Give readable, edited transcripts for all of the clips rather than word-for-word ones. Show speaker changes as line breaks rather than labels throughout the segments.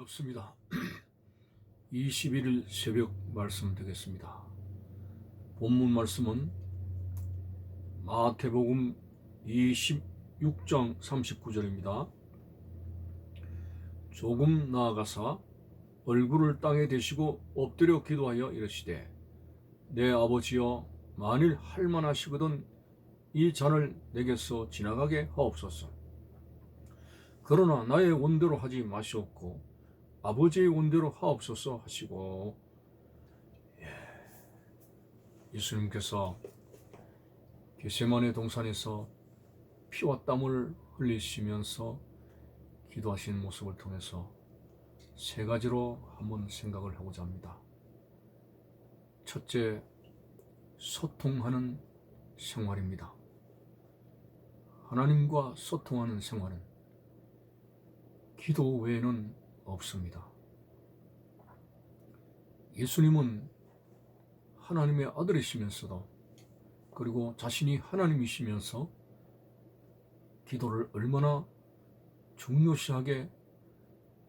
반갑습니다. 21일 새벽 말씀 드리겠습니다. 본문 말씀은 마태복음 26장 39절입니다. 조금 나아가사 얼굴을 땅에 대시고 엎드려 기도하여 이르시되 내 아버지여 만일 할만하시거든 이 잔을 내게서 지나가게 하옵소서. 그러나 나의 원대로 하지 마시옵고 아버지의 원대로 하옵소서 하시고, 예수님께서 겟세마네 동산에서 피와 땀을 흘리시면서 기도하신 모습을 통해서 세 가지로 한번 생각을 하고자 합니다. 첫째, 소통하는 생활입니다. 하나님과 소통하는 생활은 기도 외에는 없습니다. 예수님은 하나님의 아들이시면서도 그리고 자신이 하나님이시면서 기도를 얼마나 중요시하게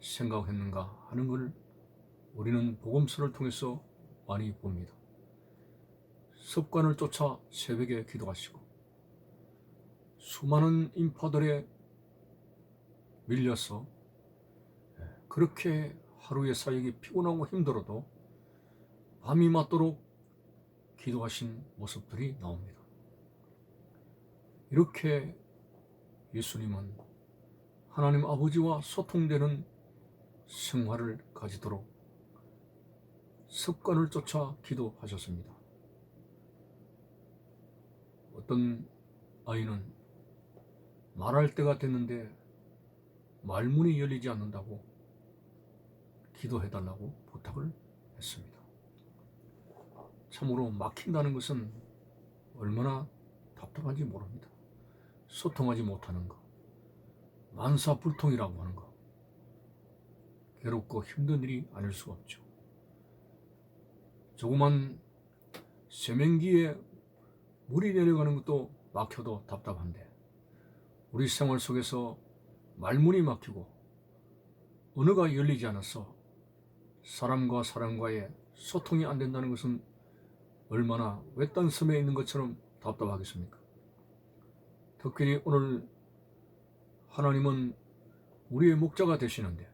생각했는가 하는 걸 우리는 복음서를 통해서 많이 봅니다. 습관을 쫓아 새벽에 기도하시고 수많은 인파들에 밀려서 그렇게 하루의 사역이 피곤하고 힘들어도 밤이 맞도록 기도하신 모습들이 나옵니다. 이렇게 예수님은 하나님 아버지와 소통되는 생활을 가지도록 습관을 쫓아 기도하셨습니다. 어떤 아이는 말할 때가 됐는데 말문이 열리지 않는다고 기도해달라고 부탁을 했습니다. 참으로 막힌다는 것은 얼마나 답답한지 모릅니다. 소통하지 못하는 것, 만사불통이라고 하는 것, 괴롭고 힘든 일이 아닐 수가 없죠. 조그만 세면기에 물이 내려가는 것도 막혀도 답답한데 우리 생활 속에서 말문이 막히고 언어가 열리지 않아서 사람과 사람과의 소통이 안 된다는 것은 얼마나 외딴 섬에 있는 것처럼 답답하겠습니까? 특히 오늘 하나님은 우리의 목자가 되시는데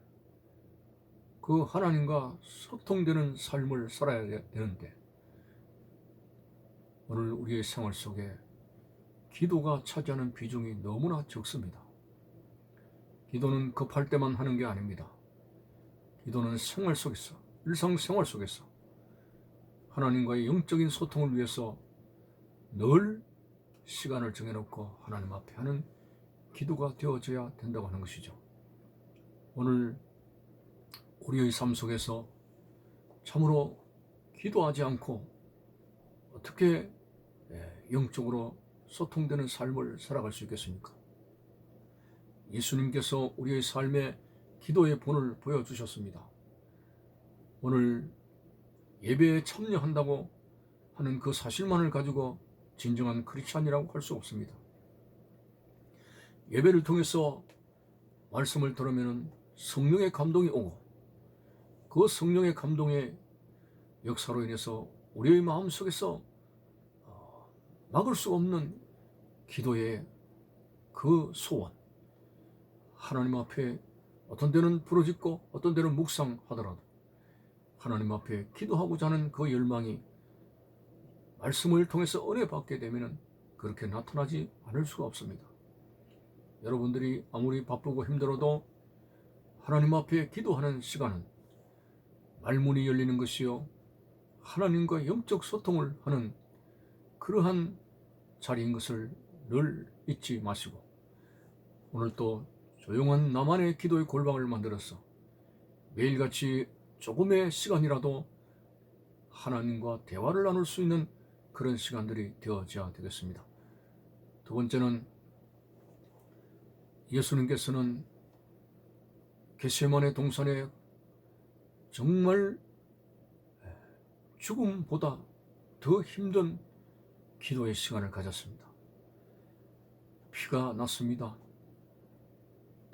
그 하나님과 소통되는 삶을 살아야 되는데 오늘 우리의 생활 속에 기도가 차지하는 비중이 너무나 적습니다. 기도는 급할 때만 하는 게 아닙니다. 기도는 생활 속에서, 일상생활 속에서 하나님과의 영적인 소통을 위해서 늘 시간을 정해놓고 하나님 앞에 하는 기도가 되어져야 된다고 하는 것이죠. 오늘 우리의 삶 속에서 참으로 기도하지 않고 어떻게 영적으로 소통되는 삶을 살아갈 수 있겠습니까? 예수님께서 우리의 삶에 기도의 본을 보여주셨습니다. 오늘 예배에 참여한다고 하는 그 사실만을 가지고 진정한 크리스찬이라고 할 수 없습니다. 예배를 통해서 말씀을 들으면 성령의 감동이 오고 그 성령의 감동의 역사로 인해서 우리의 마음속에서 막을 수 없는 기도의 그 소원, 하나님 앞에 어떤 때는 부르짖고 어떤 때는 묵상하더라도 하나님 앞에 기도하고자 하는 그 열망이 말씀을 통해서 은혜 받게 되면 그렇게 나타나지 않을 수가 없습니다. 여러분들이 아무리 바쁘고 힘들어도 하나님 앞에 기도하는 시간은 말문이 열리는 것이요 하나님과 영적 소통을 하는 그러한 자리인 것을 늘 잊지 마시고 오늘 또 조용한 나만의 기도의 골방을 만들어서 매일같이 조금의 시간이라도 하나님과 대화를 나눌 수 있는 그런 시간들이 되어져야 되겠습니다. 두 번째는 예수님께서는 겟세마네 동산에 정말 죽음보다 더 힘든 기도의 시간을 가졌습니다. 피가 났습니다.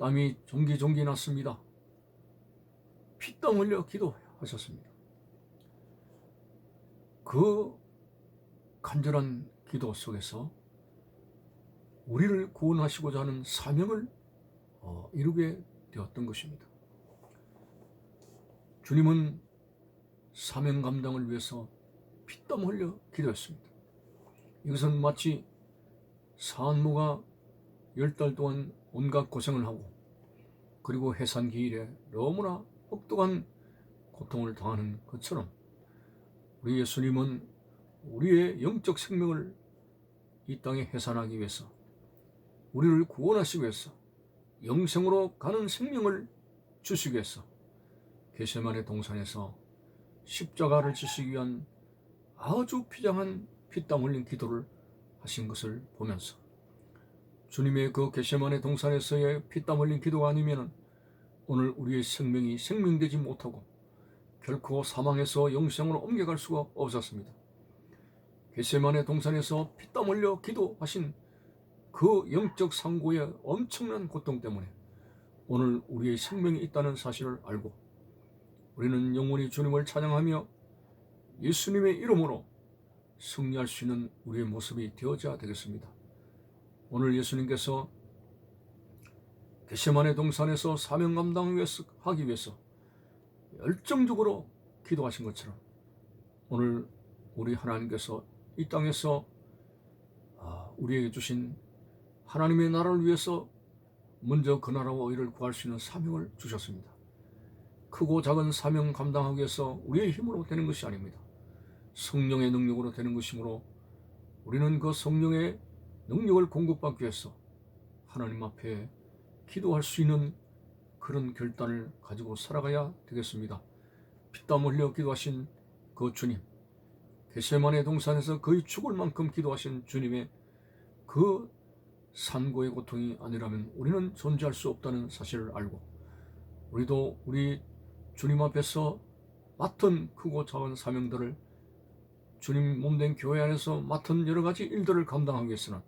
땀이 종기종기 났습니다. 피땀 흘려 기도하셨습니다. 그 간절한 기도 속에서 우리를 구원하시고자 하는 사명을 이루게 되었던 것입니다. 주님은 사명 감당을 위해서 피땀 흘려 기도했습니다. 이것은 마치 산모가 10달 동안 온갖 고생을 하고 그리고 해산기일에 너무나 혹독한 고통을 당하는 것처럼 우리 예수님은 우리의 영적 생명을 이 땅에 해산하기 위해서 우리를 구원하시기 위해서 영생으로 가는 생명을 주시기 위해서 겟세마네 동산에서 십자가를 지시기 위한 아주 비장한 피땀 흘린 기도를 하신 것을 보면서 주님의 그 겟세마네 동산에서의 피땀 흘린 기도가 아니면 오늘 우리의 생명이 생명되지 못하고 결코 사망에서 영생으로 옮겨갈 수가 없었습니다. 겟세마네 동산에서 피땀 흘려 기도하신 그 영적 상고의 엄청난 고통 때문에 오늘 우리의 생명이 있다는 사실을 알고 우리는 영원히 주님을 찬양하며 예수님의 이름으로 승리할 수 있는 우리의 모습이 되어져야 되겠습니다. 오늘 예수님께서 겟세마네 동산에서 사명 감당하기 위해서 열정적으로 기도하신 것처럼 오늘 우리 하나님께서 이 땅에서 우리에게 주신 하나님의 나라를 위해서 먼저 그 나라와 의를 구할 수 있는 사명을 주셨습니다. 크고 작은 사명 감당하기 위해서 우리의 힘으로 되는 것이 아닙니다. 성령의 능력으로 되는 것이므로 우리는 그 성령의 능력을 공급받기 위해서 하나님 앞에 기도할 수 있는 그런 결단을 가지고 살아가야 되겠습니다. 피땀 흘려 기도하신 그 주님, 겟세마네 동산에서 거의 죽을 만큼 기도하신 주님의 그 산고의 고통이 아니라면 우리는 존재할 수 없다는 사실을 알고 우리도 우리 주님 앞에서 맡은 크고 작은 사명들을 주님 몸된 교회 안에서 맡은 여러 가지 일들을 감당하기 위해서는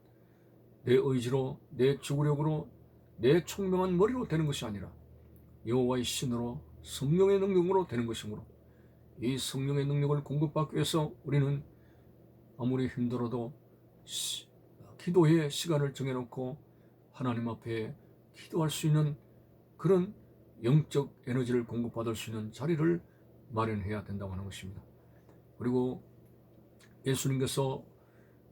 내 의지로, 내 주구력으로, 내 총명한 머리로 되는 것이 아니라 여호와의 신으로 성령의 능력으로 되는 것이므로 이 성령의 능력을 공급받기 위해서 우리는 아무리 힘들어도 기도의 시간을 정해놓고 하나님 앞에 기도할 수 있는 그런 영적 에너지를 공급받을 수 있는 자리를 마련해야 된다고 하는 것입니다. 그리고 예수님께서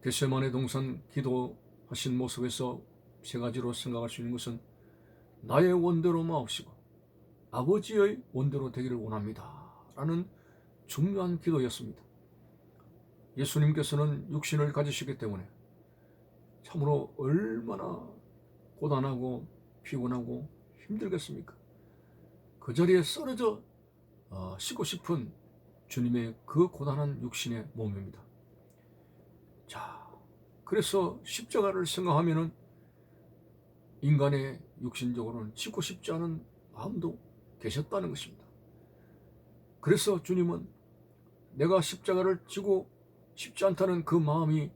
겟세마네 동산 기도하신 모습에서 세 가지로 생각할 수 있는 것은 나의 원대로 마옵시고 아버지의 원대로 되기를 원합니다 라는 중요한 기도였습니다. 예수님께서는 육신을 가지시기 때문에 참으로 얼마나 고단하고 피곤하고 힘들겠습니까? 그 자리에 쓰러져 쉬고 싶은 주님의 그 고단한 육신의 몸입니다. 자, 그래서 십자가를 생각하면은 인간의 육신적으로는 지고 싶지 않은 마음도 계셨다는 것입니다. 그래서 주님은 내가 십자가를 지고 싶지 않다는 그 마음이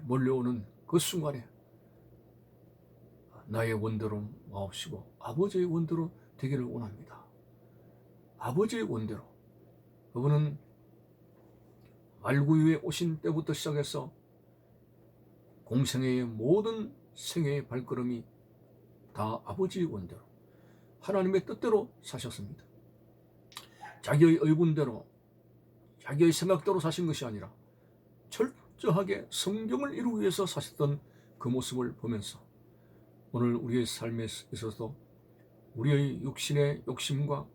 몰려오는 그 순간에 나의 원대로 마옵시고 아버지의 원대로 되기를 원합니다. 아버지의 원대로. 그분은 말구유에 오신 때부터 시작해서 공생애의 모든 생애의 발걸음이 다 아버지의 원대로 하나님의 뜻대로 사셨습니다. 자기의 의분대로 자기의 생각대로 사신 것이 아니라 철저하게 성경을 이루기 위해서 사셨던 그 모습을 보면서 오늘 우리의 삶에 있어서도 우리의 육신의 욕심과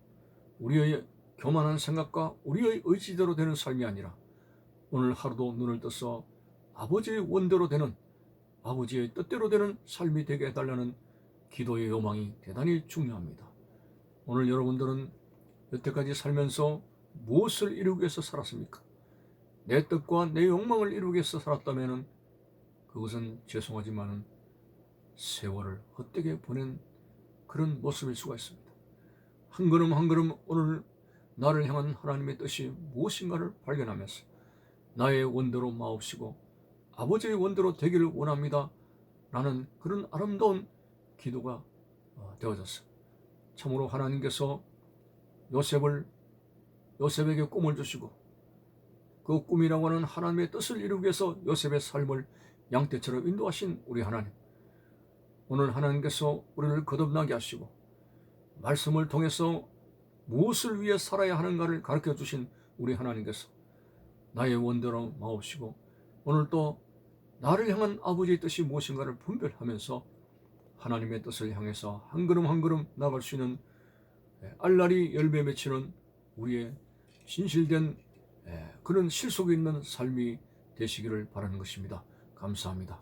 우리의 교만한 생각과 우리의 의지대로 되는 삶이 아니라 오늘 하루도 눈을 떠서 아버지의 원대로 되는 아버지의 뜻대로 되는 삶이 되게 해달라는 기도의 요망이 대단히 중요합니다. 오늘 여러분들은 여태까지 살면서 무엇을 이루기 위해서 살았습니까? 내 뜻과 내 욕망을 이루기 위해서 살았다면 그것은 죄송하지만 세월을 헛되게 보낸 그런 모습일 수가 있습니다. 한 걸음 한 걸음 오늘 나를 향한 하나님의 뜻이 무엇인가를 발견하면서 나의 원대로 마옵시고 아버지의 원대로 되기를 원합니다 라는 그런 아름다운 기도가 되어졌어요. 참으로 하나님께서 요셉에게 꿈을 주시고 그 꿈이라고 하는 하나님의 뜻을 이루기 위해서 요셉의 삶을 양떼처럼 인도하신 우리 하나님, 오늘 하나님께서 우리를 거듭나게 하시고 말씀을 통해서 무엇을 위해 살아야 하는가를 가르쳐 주신 우리 하나님께서 나의 원대로 마옵시고 오늘 또 나를 향한 아버지의 뜻이 무엇인가를 분별하면서 하나님의 뜻을 향해서 한 걸음 한 걸음 나갈 수 있는 알날이 열매 맺히는 우리의 진실된 그런 실속이 있는 삶이 되시기를 바라는 것입니다. 감사합니다.